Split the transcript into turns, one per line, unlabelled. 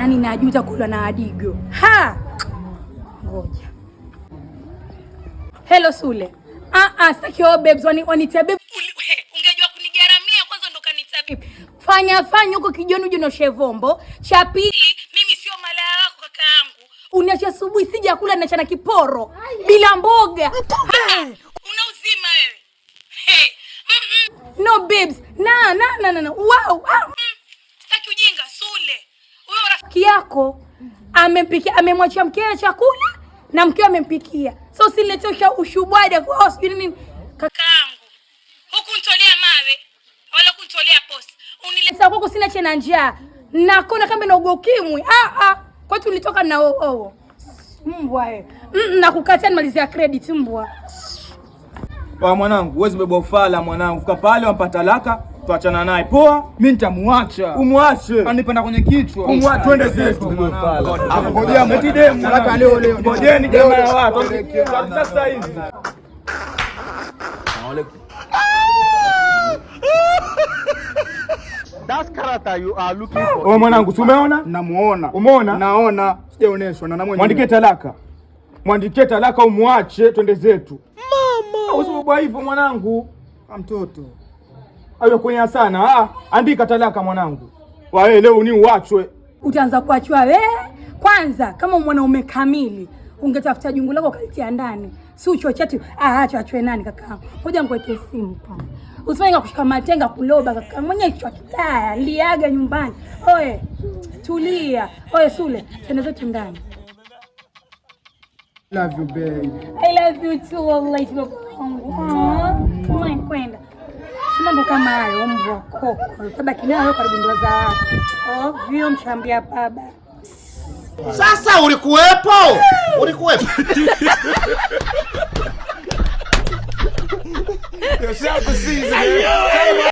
Yaani najuta kula na Adigo. Ha! Ngoja. Hello Sule. Sitaki babes wanitia babe. Ungejua kunigaramia kwanza ndo kanitia babe. Fanya huko kijoni uje unoshe vombo. Cha pili, mimi sio malaya wako kaka yangu. Uniacha asubuhi sija kula na chana kiporo bila mboga. Una uzima wewe. Hey. No babes. Na. Wow. Sitaki ujinga Sule. Huyo rafiki yako amemwachia mkewe chakula na mkewe amempikia. So usiletee ushubwada kwa sijui nini. Kakaangu. Hukunitolea mawe wala kunitolea post. Unileta kwako sina chena njaa. Nakona kama na ugokimwi. Kwa tulitoka na oo. Mbwa wewe. Nakukatia nimalizia credit mbwa.
Wa mwanangu, wewe umebeba ufala mwanangu. Fika pale wampata talaka, tuachana naye. Poa,
mimi nitamuacha.
Umwache.
Anipanda kwenye kichwa.
Umwache twende zetu. Ngojea mtidemu talaka leo. Ngojeni jamaa ya watu. Sasa hivi.
That character you are looking for.
Wewe mwanangu, umeona?
Namuona.
Umeona?
Naona. Sijaoneshwa na mwenyewe.
Mwandikie talaka umwache twende zetu. Mama. Usibwa hivyo mwanangu.
Mtoto.
Ayo kwenye sana. Andika talaka mwanangu. Wewe leo ni uachwe.
Utaanza kuachwa wewe? Kwanza kama mwanaume kamili ungetafuta jungu lako kalitia ndani. Si uchocheti achwe nani kaka? Ngoja nikuwekee simu pa. Usifanye kushika matenga kuloba kaka. Mwenye kichwa kibaya, liaga nyumbani. Oe, tulia. Oe Sule, twende zetu ndani.
Love you baby.
I love you too wallahi wangu. Kwenda. Si mambo kama hayo mbwa koko. Tabaki nayo karibu ndoa za watu. Vio mshambia baba.
Sasa ulikuwepo?
Yourself a season.